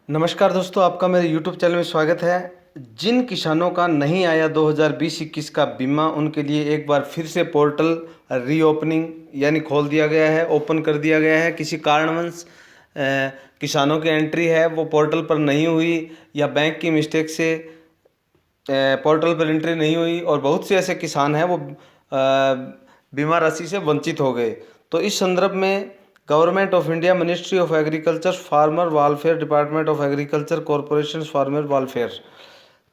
नमस्कार दोस्तों, आपका मेरे YouTube चैनल में स्वागत है। जिन किसानों का नहीं आया 2020-21 का बीमा, उनके लिए एक बार फिर से पोर्टल रीओपनिंग यानी खोल दिया गया है, ओपन कर दिया गया है। किसी कारणवश किसानों की एंट्री है वो पोर्टल पर नहीं हुई या बैंक की मिस्टेक से पोर्टल पर एंट्री नहीं हुई और बहुत से ऐसे किसान हैं वो बीमा राशि से वंचित हो गए। तो इस संदर्भ में government of India, ministry of agriculture, farmer welfare, department of agriculture, corporation farmer welfare,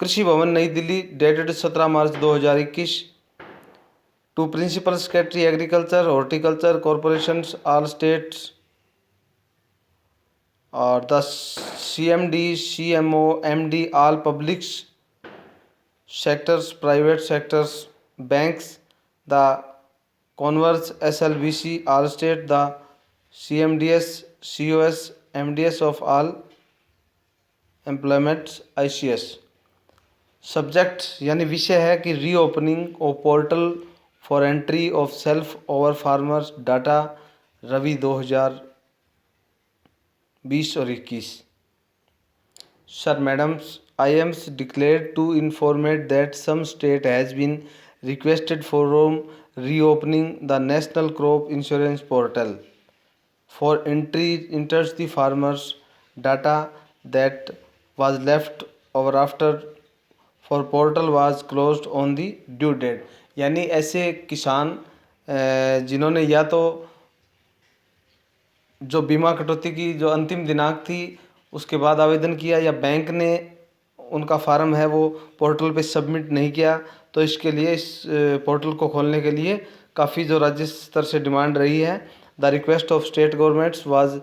Krishi Bhawan नई Delhi, dated 17 March 2021 to principal secretary agriculture, horticulture corporation all states और the CMD, CMO, MD all public sectors, private sectors, banks, the Converse SLBC all state, the CMDS, COS, MDS of all employments ICS। Subject यानी विषय है कि reopening of portal for entry of self over farmers data Rabi 2020 और 21। Sir, madams, I am declared to inform that some state has been requested for reopening the National Crop Insurance Portal for enters the farmers data that was left over after for portal was closed on the due date। यानी ऐसे किसान जिन्होंने या तो जो बीमा कटौती की जो अंतिम दिनांक थी उसके बाद आवेदन किया या बैंक ने उनका फार्म है वो पोर्टल पे सबमिट नहीं किया, तो इसके लिए इस पोर्टल को खोलने के लिए काफ़ी जो राज्य स्तर से डिमांड रही है। The request of state governments was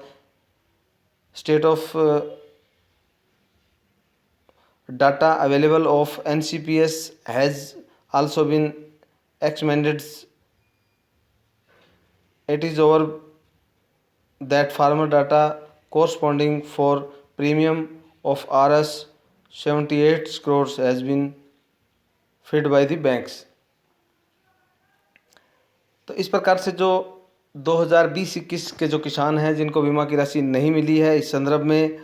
state of data available of NCPS has also been extended. It is over that farmer data corresponding for premium of Rs 78 crores has been fed by the banks। तो इस प्रकार से जो 2020-21 के जो किसान हैं जिनको बीमा की राशि नहीं मिली है, इस संदर्भ में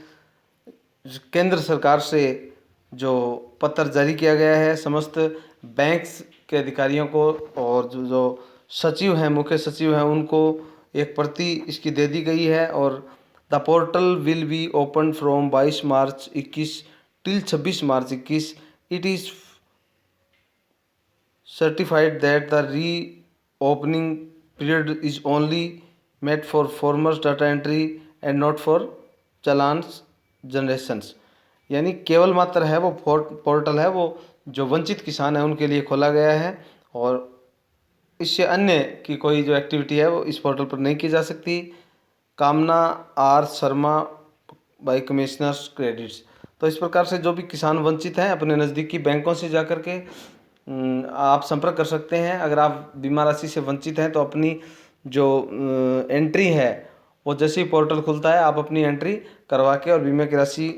केंद्र सरकार से जो पत्र जारी किया गया है समस्त बैंक्स के अधिकारियों को और जो सचिव हैं, मुख्य सचिव हैं, उनको एक प्रति इसकी दे दी गई है। और the portal will be open from 22 March 21 till 26 March 21। It is certified that the reopening period is only meant for farmers data entry and not for challans generations. यानी केवल मात्र है वो पोर्टल है वो जो वंचित किसान है उनके लिए खोला गया है और इससे अन्य की कोई जो एक्टिविटी है वो इस पोर्टल पर नहीं की जा सकती। कामना R Sharma by commissioners credits. तो इस प्रकार से जो भी किसान वंचित हैं अपने नज़दीकी बैंकों से जाकर के आप संपर्क कर सकते हैं। अगर आप बीमा राशि से वंचित हैं तो अपनी जो एंट्री है वो जैसे ही पोर्टल खुलता है आप अपनी एंट्री करवा के और बीमा की राशि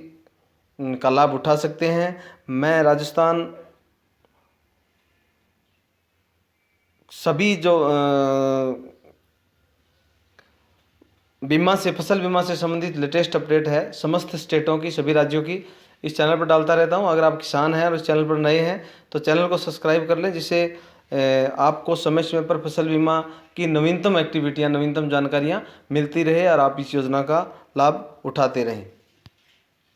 का लाभ उठा सकते हैं। मैं राजस्थान सभी जो बीमा से फसल बीमा से संबंधित लेटेस्ट अपडेट है समस्त स्टेटों की, सभी राज्यों की इस चैनल पर डालता रहता हूं। अगर आप किसान हैं और इस चैनल पर नए हैं तो चैनल को सब्सक्राइब कर लें, जिससे आपको समय समय पर फसल बीमा की नवीनतम एक्टिविटियां, नवीनतम जानकारियां मिलती रहे और आप इस योजना का लाभ उठाते रहें।